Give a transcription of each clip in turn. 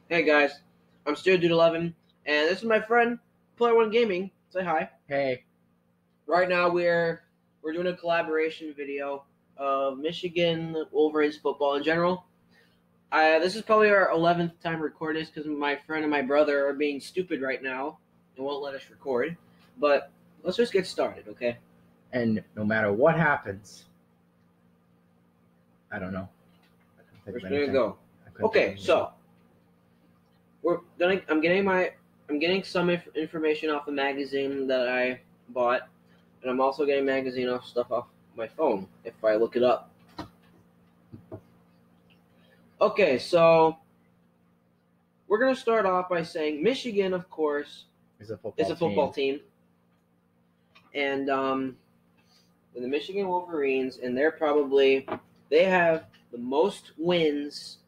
Hey guys, I'm SteelDude11, and this is my friend Player One Gaming. Say hi. Hey. Right now we're doing a collaboration video of Michigan Wolverines football in general. This is probably our 11th time recording this because my friend and my brother are being stupid right now and won't let us record. But let's just get started, okay? And no matter what happens, I don't know. We're just gonna go. Okay, so I'm getting some information off the magazine that I bought. And I'm also getting magazine stuff off my phone if I look it up. Okay, so we're going to start off by saying Michigan, of course, is a football team. And the Michigan Wolverines, and they have the most wins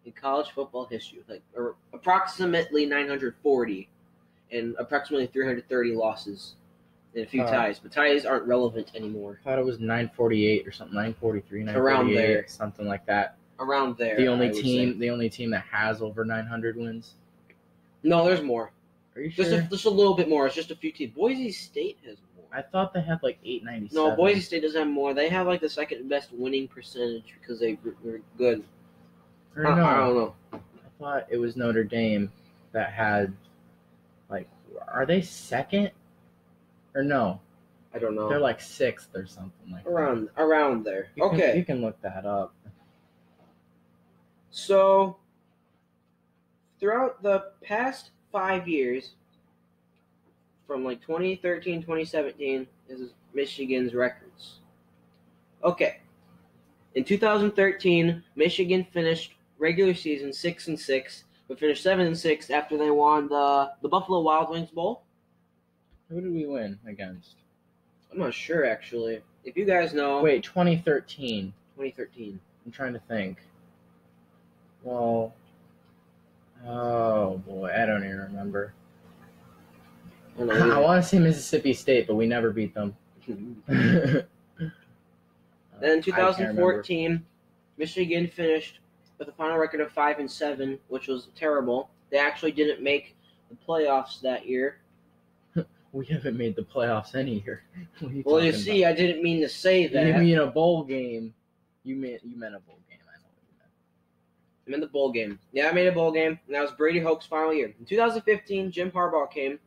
in college football history, or approximately 940 and approximately 330 losses. And a few ties, but ties aren't relevant anymore. I thought it was 948 or something, 943, 948, around there, something like that. Around there. The only team that has over 900 wins. No, there's more. Are you sure? Just a little bit more. It's just a few teams. Boise State has more. I thought they had like 897. No, Boise State doesn't have more. They have like the second best winning percentage because they were good. I don't know. I thought it was Notre Dame that had are they second? Or no? I don't know. They're like sixth or something like that. Around there. You can look that up. So, throughout the past 5 years, from 2013, 2017, is Michigan's records. Okay. In 2013, Michigan finished regular season 6-6, but finished 7-6 after they won the Buffalo Wild Wings Bowl. Who did we win against? I'm not sure, actually. If you guys know... Wait, 2013. 2013. I'm trying to think. Well... Oh, boy. I don't even remember. I want to say Mississippi State, but we never beat them. Then in 2014, Michigan finished with a final record of 5-7, which was terrible. They actually didn't make the playoffs that year. We haven't made the playoffs any year. Well, you see, I didn't mean to say that. You mean a bowl game. You meant a bowl game. I know what you meant. I meant the bowl game. Yeah, I made a bowl game, and that was Brady Hoke's final year. In 2015, Jim Harbaugh came.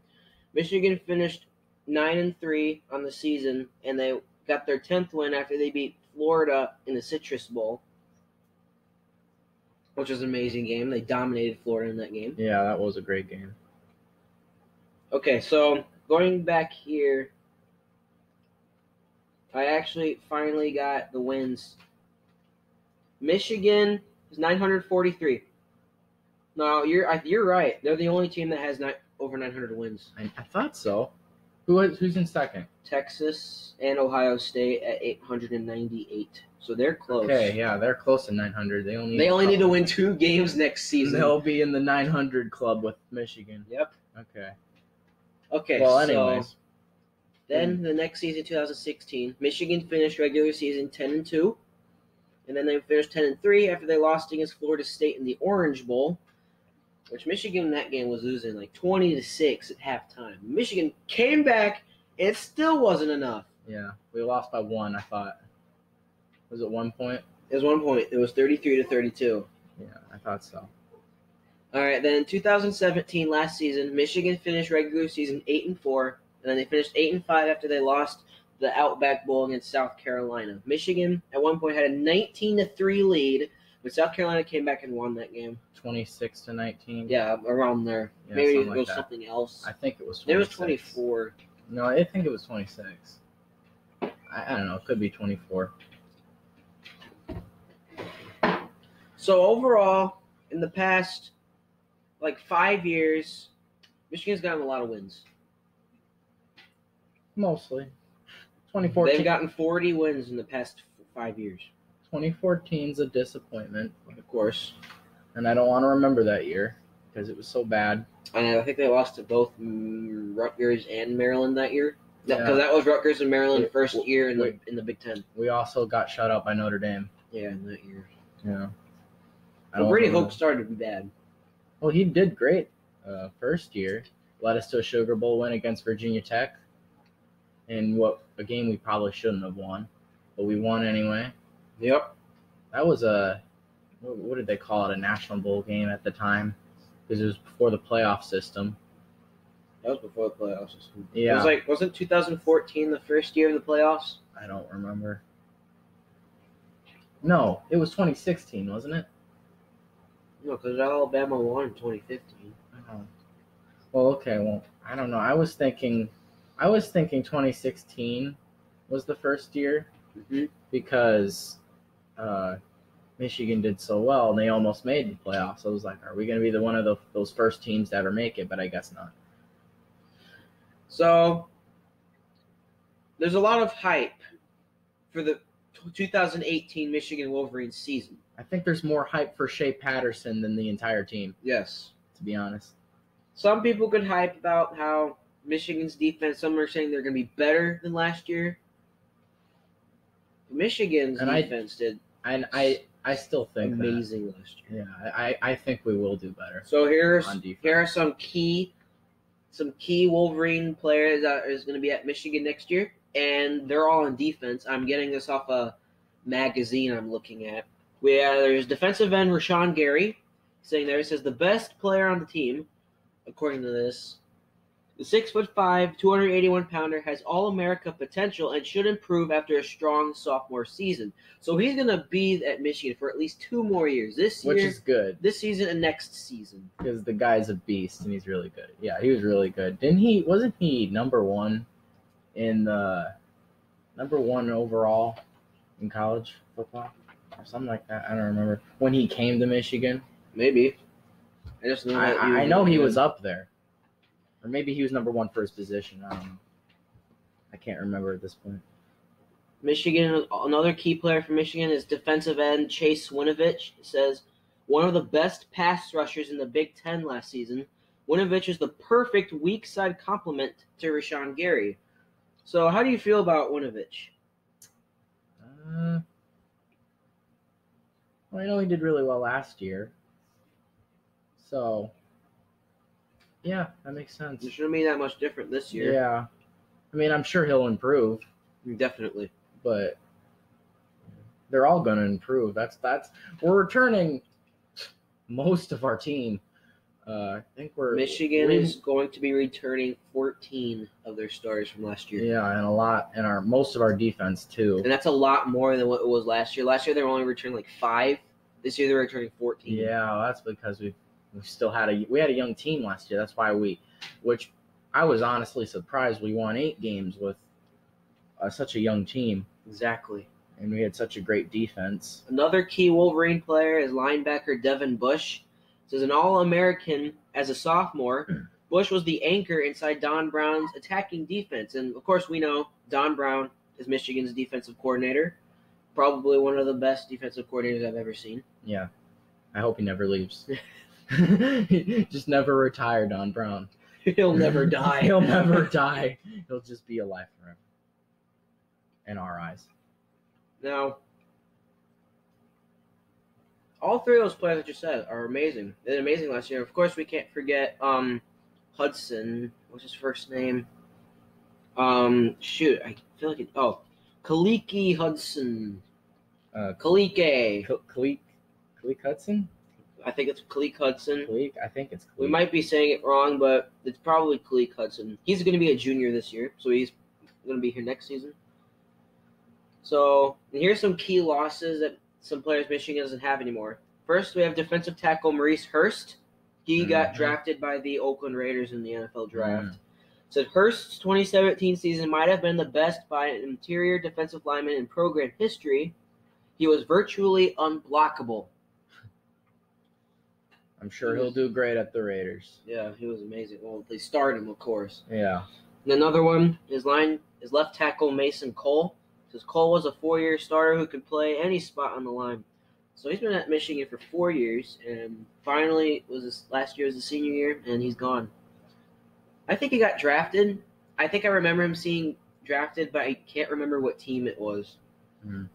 Michigan finished 9-3 on the season, and they got their 10th win after they beat Florida in the Citrus Bowl, which was an amazing game. They dominated Florida in that game. Yeah, that was a great game. Okay, so... going back here, I actually finally got the wins. Michigan is 943. No, you're right. They're the only team that has over 900 wins. I thought so. Who's in second? Texas and Ohio State at 898. So they're close. Okay, yeah, they're close to 900. They only need to win 2 games next season. They'll be in the 900 club with Michigan. Yep. Okay, well, anyways. So then the next season, 2016, Michigan finished regular season 10-2, and then they finished 10-3 after they lost against Florida State in the Orange Bowl, which Michigan in that game was losing 20-6 at halftime. Michigan came back, and it still wasn't enough. Yeah, we lost by 1, I thought. Was it 1 point? It was 1 point. It was 33-32. Yeah, I thought so. All right, then in 2017, last season, Michigan finished regular season 8-4, and then they finished 8-5 after they lost the Outback Bowl against South Carolina. Michigan, at one point, had a 19-3 lead, but South Carolina came back and won that game. 26-19? Yeah, around there. Yeah, maybe it was something else. I think it was 26. It was 24. No, I think it was 26. I don't know. It could be 24. So overall, in the past... 5 years, Michigan's gotten a lot of wins. Mostly. 2014. They've gotten 40 wins in the past 5 years. 2014's a disappointment. Of course. And I don't want to remember that year because it was so bad. And I think they lost to both Rutgers and Maryland that year. Because that was Rutgers and Maryland's first year in the Big Ten. We also got shut out by Notre Dame. Yeah, in that year. Yeah. Brady Hoke started to be bad. Well, he did great first year. Led us to a Sugar Bowl win against Virginia Tech in a game we probably shouldn't have won, but we won anyway. Yep. That was what did they call it? A National Bowl game at the time, because it was before the playoff system. That was before the playoff system. Yeah. Wasn't 2014 the first year of the playoffs? I don't remember. No, it was 2016, wasn't it? No, because Alabama won in 2015. Oh. Well, okay. Well, I don't know. I was thinking 2016 was the first year because Michigan did so well and they almost made the playoffs. I was like, are we going to be one of those first teams to ever make it? But I guess not. So there's a lot of hype for the 2018 Michigan Wolverines season. I think there's more hype for Shea Patterson than the entire team. Yes. To be honest. Some people could hype about how Michigan's defense, some are saying they're going to be better than last year. Michigan's defense did. And I still think amazing last year. Yeah, I think we will do better. So here are some key Wolverine players that is going to be at Michigan next year, and they're all on defense. I'm getting this off a magazine I'm looking at. There's defensive end Rashawn Gary, saying there, it says the best player on the team, according to this. The 6'5", 281-pounder has All-America potential and should improve after a strong sophomore season. So he's going to be at Michigan for at least 2 more years. Which is good. This season and next season. Because the guy's a beast and he's really good. Yeah, he was really good. Wasn't he number 1 overall in college football? Or something like that. I don't remember. When he came to Michigan? Maybe. I just know that I know he was up there. Or maybe he was number 1 for his position. I don't know. I can't remember at this point. Michigan, another key player for Michigan is defensive end Chase Winovich. It says, one of the best pass rushers in the Big Ten last season. Winovich is the perfect weak side complement to Rashawn Gary. So how do you feel about Winovich? Well, I know he did really well last year. So, yeah, that makes sense. It shouldn't be that much different this year. Yeah. I mean, I'm sure he'll improve. Definitely. But they're all going to improve. We're returning most of our team. I think Michigan is going to be returning 14 of their starters from last year. Yeah, and most of our defense too. And that's a lot more than what it was last year. Last year they were only returning like 5. This year they're returning 14. Yeah, that's because we still had a young team last year. That's why which I was honestly surprised we won 8 games with such a young team. Exactly. And we had such a great defense. Another key Wolverine player is linebacker Devin Bush. Says an All-American as a sophomore, Bush was the anchor inside Don Brown's attacking defense. And, of course, we know Don Brown is Michigan's defensive coordinator. Probably one of the best defensive coordinators I've ever seen. Yeah. I hope he never leaves. Just never retire, Don Brown. He'll never die. He'll never die. He'll just be alive forever. In our eyes. Now, all 3 of those players that you said are amazing. They did amazing last year. Of course, we can't forget Hudson. What's his first name? I feel like Kaliki Hudson. Kalike Hudson? I think it's Kalik Hudson. I think it's Kalik. We might be saying it wrong, but it's probably Kalik Hudson. He's going to be a junior this year, so he's going to be here next season. So, and here's some key losses that some players Michigan doesn't have anymore. First, we have defensive tackle Maurice Hurst. He got drafted by the Oakland Raiders in the NFL draft. Said Hurst's 2017 season might have been the best by an interior defensive lineman in program history. He was virtually unblockable. I'm sure he'll do great at the Raiders. Yeah, he was amazing. Well, they started him, of course. Yeah. And another one is left tackle Mason Cole. Says Cole was a 4-year starter who could play any spot on the line. So he's been at Michigan for 4 years, and finally last year was his senior year, and he's gone. I think he got drafted. I think I remember him seeing drafted, but I can't remember what team it was. Mm.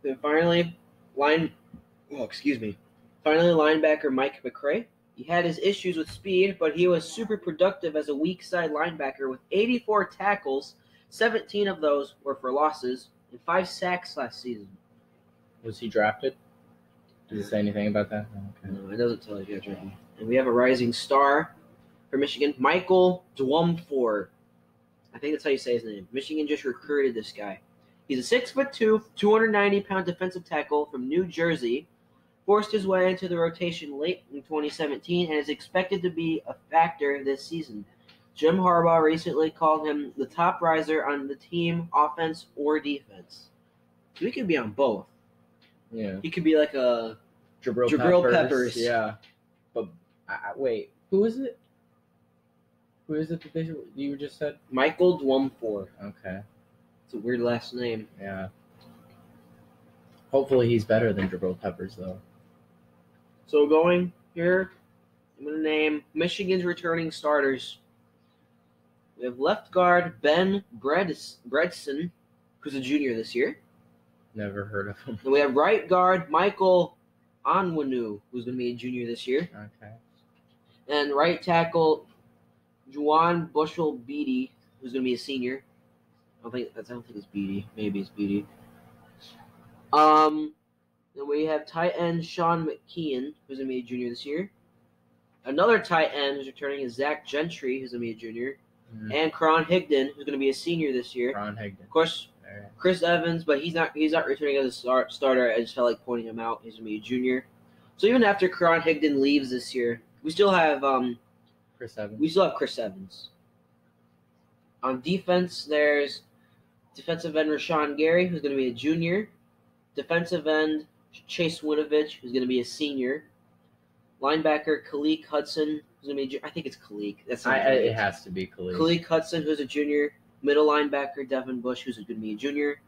Then finally, linebacker Mike McCray. He had his issues with speed, but he was super productive as a weak side linebacker with 84 tackles. 17 of those were for losses and 5 sacks last season. Was he drafted? Does it say anything about that? Okay. No, it doesn't tell you. And we have a rising star for Michigan, Michael Dwumfor. I think that's how you say his name. Michigan just recruited this guy. He's a 6'2", 290-pound defensive tackle from New Jersey. Forced his way into the rotation late in 2017 and is expected to be a factor this season. Jim Harbaugh recently called him the top riser on the team, offense or defense. So he could be on both. Yeah. He could be like a Jabril Peppers. Yeah. But wait, who is it? Who is it that you just said? Michael Dwumfor. Okay. It's a weird last name. Yeah. Hopefully he's better than Jabril Peppers, though. So going here, I'm going to name Michigan's returning starters. We have left guard Ben Bredesen, who's a junior this year. Never heard of him. And we have right guard Michael Onwenu, who's going to be a junior this year. Okay. And right tackle Juwan Bushell-Beatty, who's going to be a senior. I don't think it's Beatty. Maybe it's Beatty. Then we have tight end Sean McKeon, who's going to be a junior this year. Another tight end who's returning is Zach Gentry, who's going to be a junior. Mm-hmm. And Karan Higdon, who's going to be a senior this year. Karan Higdon. Of course, Chris Evans, but he's not returning as a starter. I just felt like pointing him out. He's going to be a junior. So even after Karan Higdon leaves this year, we still have Chris Evans. We still have Chris Evans. On defense, there's defensive end Rashawn Gary, who's going to be a junior. Defensive end Chase Winovich, who's going to be a senior. Linebacker Khaleke Hudson, who's going to be I think it's Khaleke. That's not it has to be Khaleke. Khaleke Hudson, who's a junior. Middle linebacker Devin Bush, who's going to be a junior.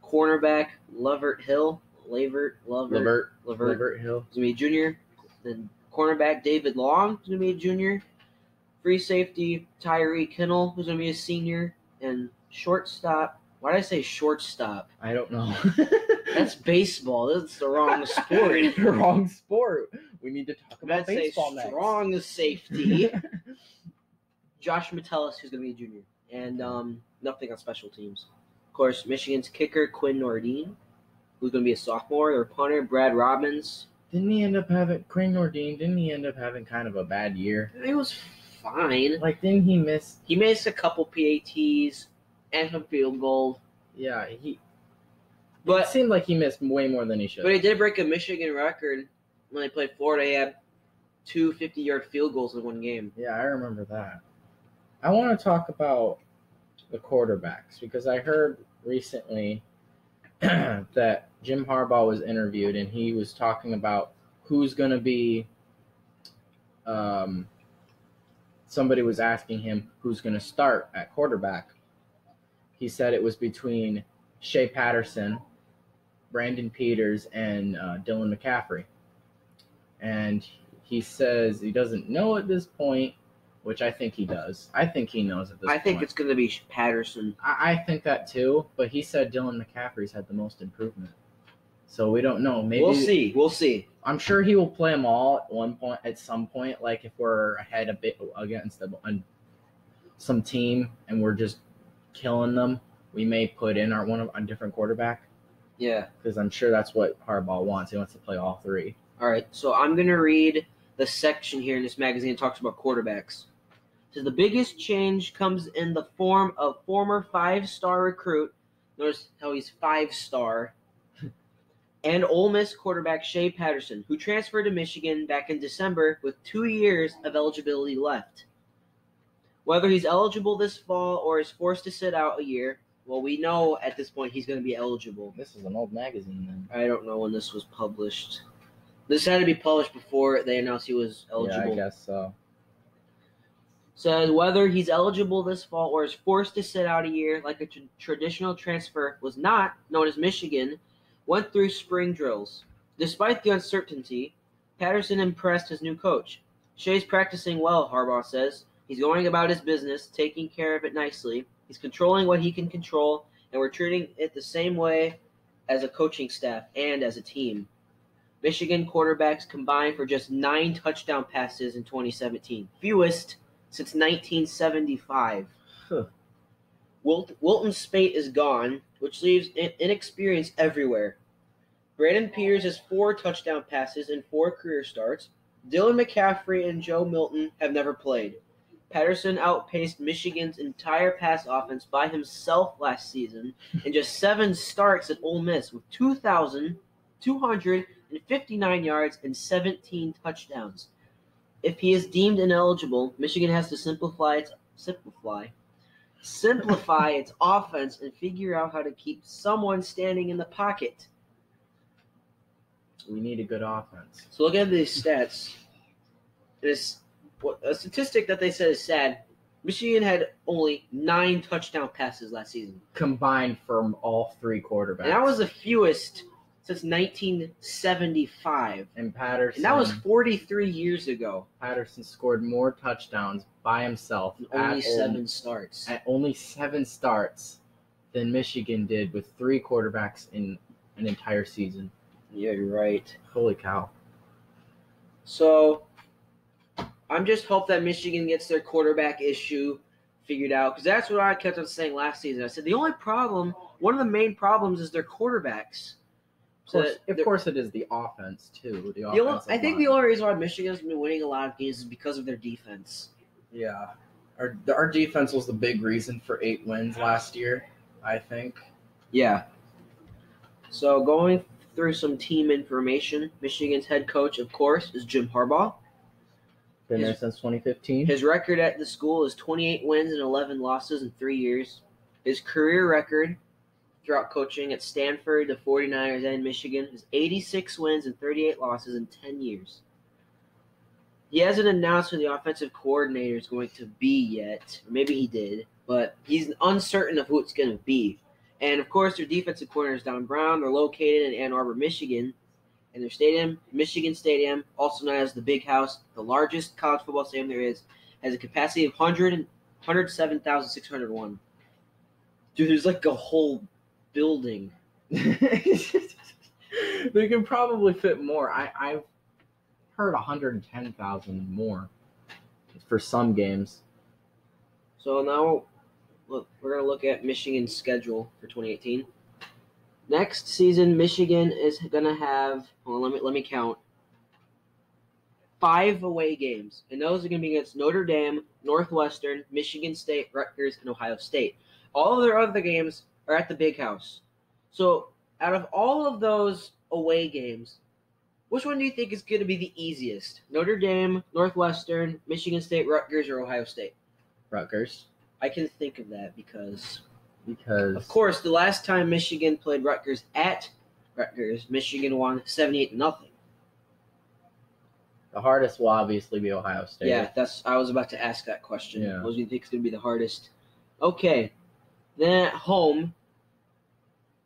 Cornerback Lavert Hill, Hill, who's going to be a junior. Then cornerback David Long, who's going to be a junior. Free safety Tyree Kinnell, who's going to be a senior. And shortstop. Why did I say shortstop? I don't know. That's baseball. That's the wrong sport. The wrong sport. We need to talk about That's baseball a next. strong safety. Josh Metellus, who's going to be a junior. And nothing on special teams. Of course, Michigan's kicker Quinn Nordine, who's going to be a sophomore. Their punter Brad Robbins. Quinn Nordine, didn't he end up having kind of a bad year? It was fine. Like, didn't he miss? He missed a couple PATs and some field goals. Yeah, But it seemed like he missed way more than he should. But he did break a Michigan record when they played Florida. He had 2 50-yard field goals in one game. Yeah, I remember that. I want to talk about the quarterbacks because I heard recently that Jim Harbaugh was interviewed and he was talking about who's going to be somebody was asking him who's going to start at quarterback. He said it was between Shea Patterson, Brandon Peters, and Dylan McCaffrey. And he says he doesn't know at this point, which I think he does. I think he knows at this point. I think it's going to be Patterson. I think that too, but he said Dylan McCaffrey's had the most improvement. So we don't know. Maybe We'll see. I'm sure he will play them all at some point. Like if we're ahead a bit against some team and we're just killing them, we may put in a different quarterback. Yeah, because I'm sure that's what Harbaugh wants. He wants to play all three. All right, so I'm going to read the section here in this magazine that talks about quarterbacks. It says the biggest change comes in the form of former 5-star recruit, notice how he's 5-star, and Ole Miss quarterback Shea Patterson, who transferred to Michigan back in December with 2 years of eligibility left. Whether he's eligible this fall or is forced to sit out a year, well, we know at this point he's going to be eligible. This is an old magazine, then. I don't know when this was published. This had to be published before they announced he was eligible. Yeah, I guess so. Says whether he's eligible this fall or is forced to sit out a year like a traditional transfer was not, known as Michigan, went through spring drills. Despite the uncertainty, Patterson impressed his new coach. Shea's practicing well, Harbaugh says. He's going about his business, taking care of it nicely. He's controlling what he can control, and we're treating it the same way as a coaching staff and as a team. Michigan quarterbacks combined for just 9 touchdown passes in 2017, fewest since 1975. Huh. Wilton Spate is gone, which leaves inexperience everywhere. Brandon Peters has 4 touchdown passes and 4 career starts. Dylan McCaffrey and Joe Milton have never played. Patterson outpaced Michigan's entire pass offense by himself last season in just 7 starts at Ole Miss with 2,259 yards and 17 touchdowns. If he is deemed ineligible, Michigan has to simplify its offense and figure out how to keep someone standing in the pocket. We need a good offense. So look at these stats. A statistic that they said is sad. Michigan had only 9 touchdown passes last season. Combined from all 3 quarterbacks. And that was the fewest since 1975. And Patterson. And that was 43 years ago. Patterson scored more touchdowns by himself in only 7 starts. At only 7 starts than Michigan did with 3 quarterbacks in an entire season. Yeah, you're right. Holy cow. So, I'm just hope that Michigan gets their quarterback issue figured out, because that's what I kept on saying last season. I said the only problem, one of the main problems, is their quarterbacks. Of course it is the offense, too. I think the only reason why Michigan's been winning a lot of games is because of their defense. Yeah. Our defense was the big reason for 8 wins last year, I think. Yeah. So, going through some team information, Michigan's head coach, of course, is Jim Harbaugh. Been there since 2015. His record at the school is 28 wins and 11 losses in 3 years. His career record throughout coaching at Stanford, the 49ers, and Michigan is 86 wins and 38 losses in 10 years. He hasn't announced who the offensive coordinator is going to be yet. Or maybe he did, but he's uncertain of who it's going to be. And, of course, their defensive coordinator is Don Brown. They're located in Ann Arbor, Michigan. And their stadium, Michigan Stadium, also known as the Big House, the largest college football stadium there is, has a capacity of 107,601. Dude, there's like a whole building. They can probably fit more. I've heard 110,000 more for some games. So now, look, we're going to look at Michigan's schedule for 2018. Next season, Michigan is going to have, let me count, 5 away games. And those are going to be against Notre Dame, Northwestern, Michigan State, Rutgers, and Ohio State. All of their other games are at the Big House. So out of all of those away games, which one do you think is going to be the easiest? Notre Dame, Northwestern, Michigan State, Rutgers, or Ohio State? Rutgers. I can think of that because, of course, the last time Michigan played Rutgers at Rutgers, Michigan won 78-0. The hardest will obviously be Ohio State. Yeah, I was about to ask that question. Yeah. What do you think is going to be the hardest? Okay, then at home,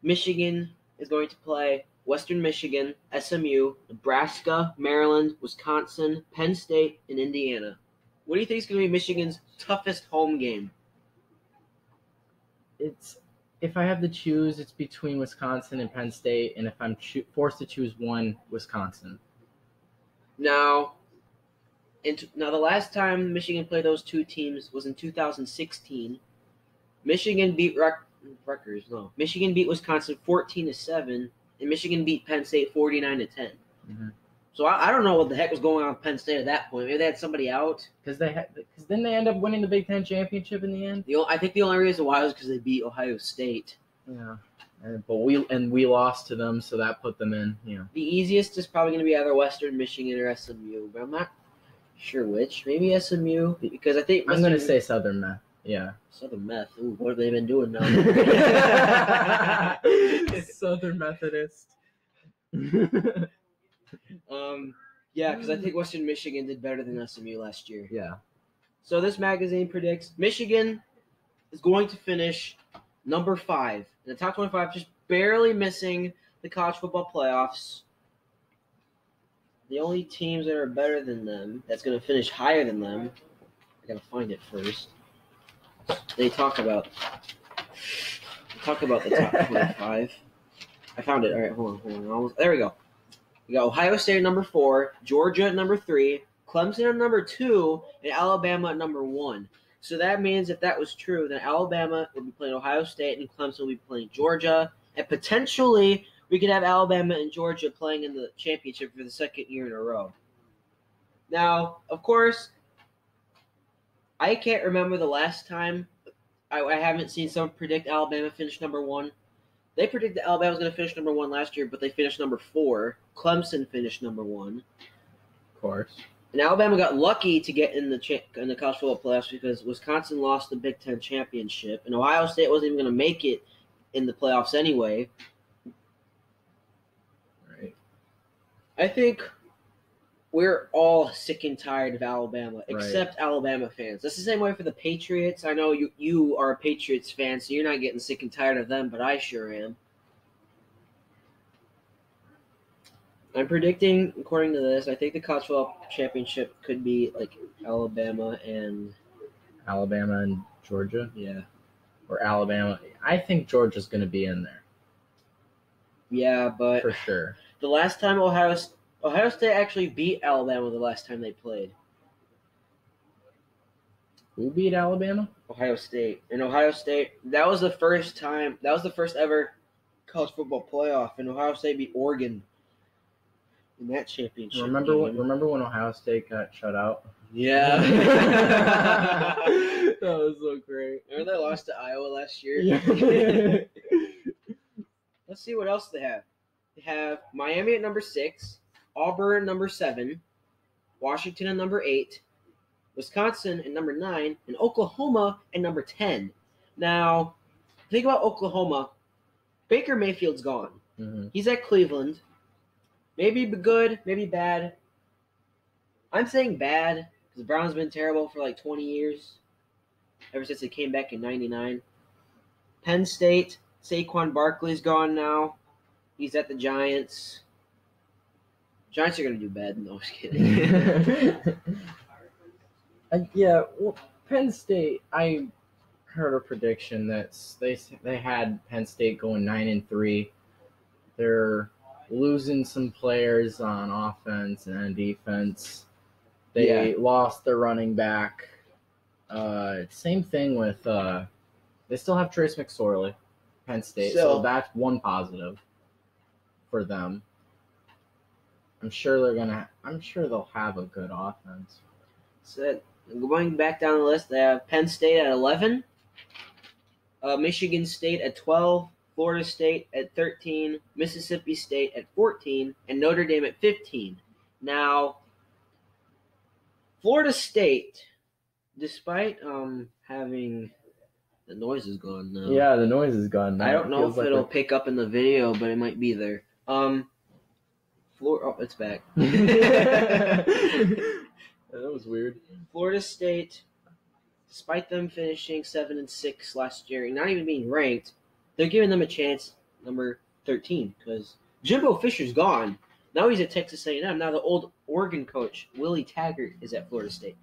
Michigan is going to play Western Michigan, SMU, Nebraska, Maryland, Wisconsin, Penn State, and Indiana. What do you think is going to be Michigan's toughest home game? If I have to choose, it's between Wisconsin and Penn State, and if I'm forced to choose one, Wisconsin. Now, the last time Michigan played those two teams was in 2016. Michigan beat Rutgers. No, Michigan beat Wisconsin 14-7, and Michigan beat Penn State 49-10. Mm-hmm. So I don't know what the heck was going on with Penn State at that point. Maybe they had somebody out. Because then they end up winning the Big Ten championship in the end. I think the only reason why was because they beat Ohio State. Yeah, but we lost to them, so that put them in. You know, the easiest is probably going to be either Western Michigan or SMU, but I'm not sure which. Maybe SMU, because I think I'm going to say Southern Meth. Yeah, Southern Meth. Ooh, what have they been doing now? Southern Methodist. Yeah, because I think Western Michigan did better than SMU last year. Yeah. So this magazine predicts Michigan is going to finish number 5 in the top 25, just barely missing the college football playoffs. The only teams that are better than them, that's going to finish higher than them, I got to find it first. They talk about the top 25. I found it. All right, hold on. There we go. We got Ohio State at number 4, Georgia at number 3, Clemson at number 2, and Alabama at number 1. So that means if that was true, then Alabama would be playing Ohio State and Clemson would be playing Georgia. And potentially we could have Alabama and Georgia playing in the championship for the second year in a row. Now, of course, I can't remember the last time. I haven't seen someone predict Alabama finish number 1. They predicted Alabama was going to finish number 1 last year, but they finished number 4. Clemson finished number 1. Of course. And Alabama got lucky to get in the college football playoffs because Wisconsin lost the Big Ten championship, and Ohio State wasn't even going to make it in the playoffs anyway. Right. I think we're all sick and tired of Alabama, except Alabama fans. That's the same way for the Patriots. I know you are a Patriots fan, so you're not getting sick and tired of them, but I sure am. I'm predicting, according to this, I think the college football championship could be like Alabama and Georgia. Yeah. Or Alabama. I think Georgia's going to be in there. Yeah, but for sure. The last time Ohio State actually beat Alabama the last time they played. Who beat Alabama? Ohio State. And Ohio State, that was the first ever college football playoff, and Ohio State beat Oregon in that championship. Remember when Ohio State got shut out? Yeah. That was so great. Remember they lost to Iowa last year? Yeah. Let's see what else they have. They have Miami at number 6, Auburn at number 7, Washington at number 8, Wisconsin at number 9, and Oklahoma at number 10. Now, think about Oklahoma. Baker Mayfield's gone. Mm-hmm. He's at Cleveland. Maybe good, maybe bad. I'm saying bad because the Browns have been terrible for like 20 years, ever since they came back in 99. Penn State, Saquon Barkley's gone now. He's at the Giants. Giants are going to do bad. No, I was kidding. Yeah, well, Penn State, I heard a prediction that they had Penn State going 9-3. They're losing some players on offense and on defense. They lost their running back. Same thing with they still have Trace McSorley, Penn State, so that's one positive for them. I'm sure they'll have a good offense. So going back down the list, they have Penn State at 11, Michigan State at 12, Florida State at 13, Mississippi State at 14, and Notre Dame at 15. Now, Florida State, despite having the noise is gone now. Yeah, the noise is gone now. I don't know if it'll pick up in the video, but it might be there. It's back. That was weird. Florida State, despite them finishing 7-6 last year, and not even being ranked, they're giving them a chance, number 13, because Jimbo Fisher's gone. Now he's at Texas A&M. Now the old Oregon coach, Willie Taggart, is at Florida State.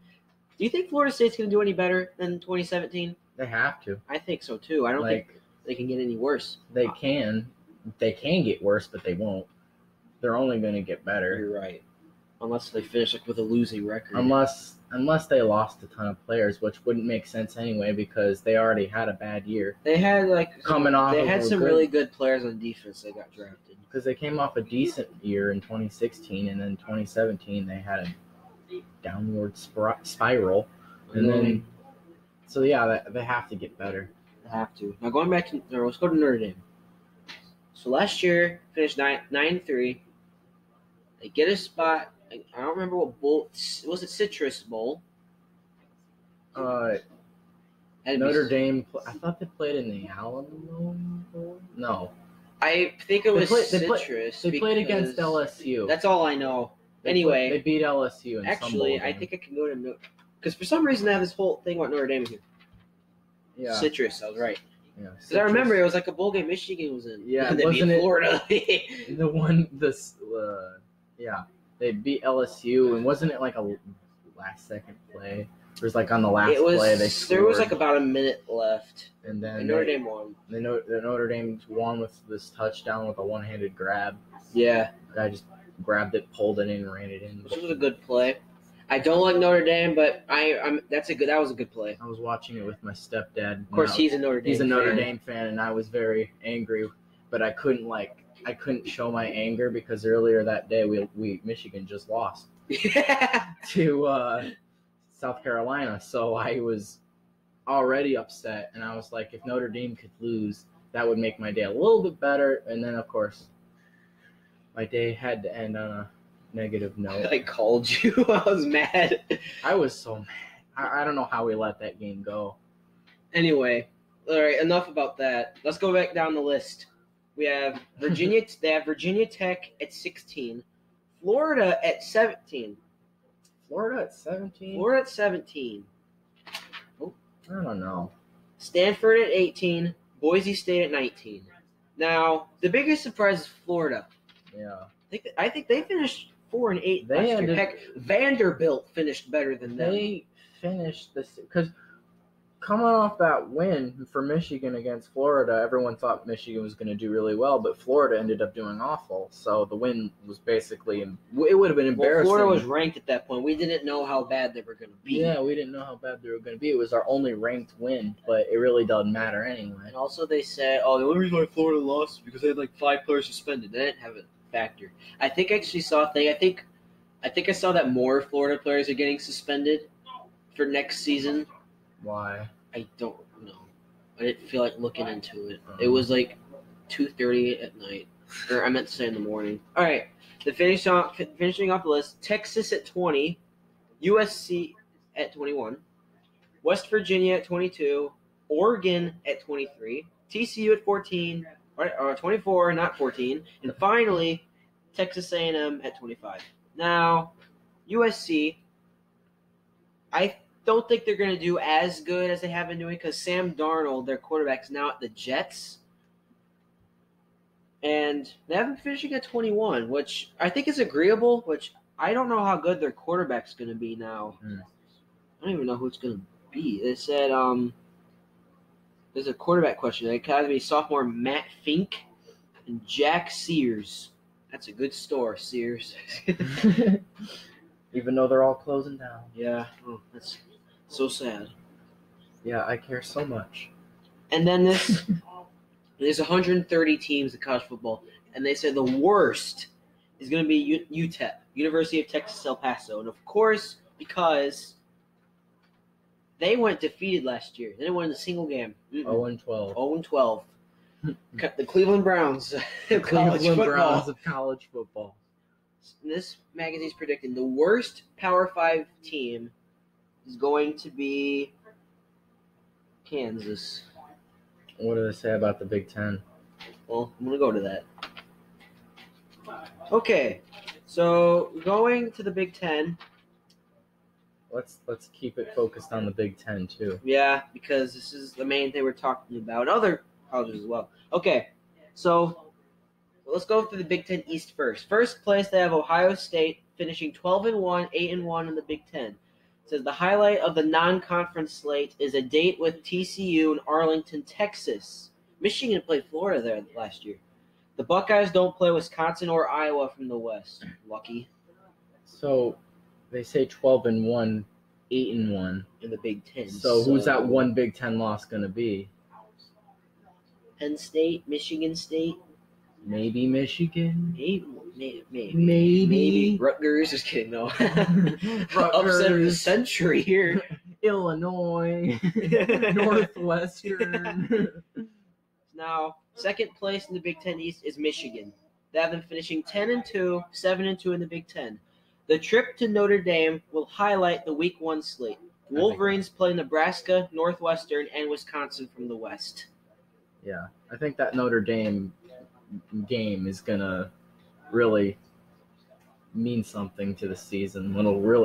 Do you think Florida State's going to do any better than 2017? They have to. I think so, too. I don't think they can get any worse. They can. They can get worse, but they won't. They're only going to get better. You're right. Unless they finish with a losing record. Unless they lost a ton of players, which wouldn't make sense anyway because they already had a bad year. They had some really good players on defense that got drafted. Because they came off a decent year in 2016, and then 2017 they had a downward spiral, and then they have to get better. They have to. Now going back to let's go to Notre Dame. So last year finished 9-3. They get a spot. I don't remember what bowl. Was it Citrus Bowl? Notre Dame. I thought they played in the Alamo Bowl. No, I think it was Citrus. They played against LSU. That's all I know. Anyway, they beat LSU. Actually, I think I can go to because for some reason I have this whole thing about Notre Dame here. Yeah, Citrus. I was right. Yeah, because I remember it was like a bowl game Michigan was in. Yeah, and they beat Florida. They beat LSU, and wasn't it like a last-second play? It was like on the last play they scored. There was like about a minute left, and then Notre Dame won. The Notre Dame won with this touchdown with a one-handed grab. Yeah, I just grabbed it, pulled it in, ran it in. This was a good play. I don't like Notre Dame, but that was a good play. I was watching it with my stepdad. Of course, he's a Notre Dame. He's a Notre fan. Dame fan, and I was very angry, but I couldn't show my anger because earlier that day Michigan just lost to South Carolina, so I was already upset, and I was like, if Notre Dame could lose, that would make my day a little bit better. And then, of course, my day had to end on a negative note. I called you. I was mad. I was so mad. I don't know how we let that game go. Anyway, all right, enough about that. Let's go back down the list. We have Virginia. They have Virginia Tech at 16, Florida at 17. Florida at 17? Florida at 17. I don't know. Stanford at 18, Boise State at 19. Now, the biggest surprise is Florida. Yeah. I think they finished 4-8 last year. Heck, Vanderbilt finished better than them. They finished this because coming off that win for Michigan against Florida, everyone thought Michigan was going to do really well, but Florida ended up doing awful. So the win was basically it would have been embarrassing. Well, Florida was ranked at that point. We didn't know how bad they were going to be. Yeah, we didn't know how bad they were going to be. It was our only ranked win, but it really doesn't matter anyway. And also they said, the only reason why Florida lost is because they had like 5 players suspended. They didn't have a factor. I think I actually saw a thing. I think I saw that more Florida players are getting suspended for next season. Why? I don't know. I didn't feel like looking into it. It was like 2:30 at night. Or I meant to say in the morning. All right. Finishing off the list, Texas at 20, USC at 21, West Virginia at 22, Oregon at 23, TCU at 14, or 24, not 14, and finally Texas A&M at 25. Now, USC, I don't think they're going to do as good as they have been doing because Sam Darnold, their quarterback, is now at the Jets. And they have been finishing at 21, which I think is agreeable, which I don't know how good their quarterback's going to be now. I don't even know who it's going to be. They said there's a quarterback question. It could be sophomore Matt Fink and Jack Sears. That's a good store, Sears. Even though they're all closing down. Yeah, that's so sad. Yeah, I care so much. And then there's 130 teams in college football, and they said the worst is going to be UTEP, University of Texas El Paso. And, of course, because they went defeated last year. They didn't win a single game. 0-12. 0-12. The Cleveland Browns. Cleveland Browns of college football. This magazine's predicting the worst Power 5 team is going to be Kansas. What do they say about the Big Ten? Well, I'm going to go to that. Okay, so going to the Big Ten. Let's keep it focused on the Big Ten, too. Yeah, because this is the main thing we're talking about. Other colleges as well. Okay, so let's go through the Big Ten East first. First place, they have Ohio State finishing 12-1, 8-1 in the Big Ten. It says the highlight of the non-conference slate is a date with TCU in Arlington, Texas. Michigan played Florida there last year. The Buckeyes don't play Wisconsin or Iowa from the West. Lucky. So they say 12-1, 8-1 in the Big Ten. So who's that one Big Ten loss going to be? Penn State, Michigan State. Maybe Michigan. Maybe. Rutgers. Just kidding, no. Upset of the century here. Illinois. Northwestern. Now, second place in the Big Ten East is Michigan. They have them finishing 10-2, 7-2 in the Big Ten. The trip to Notre Dame will highlight the Week 1 slate. Wolverines play Nebraska, Northwestern, and Wisconsin from the West. Yeah, I think that Notre Dame game is going to really mean something to the season. It'll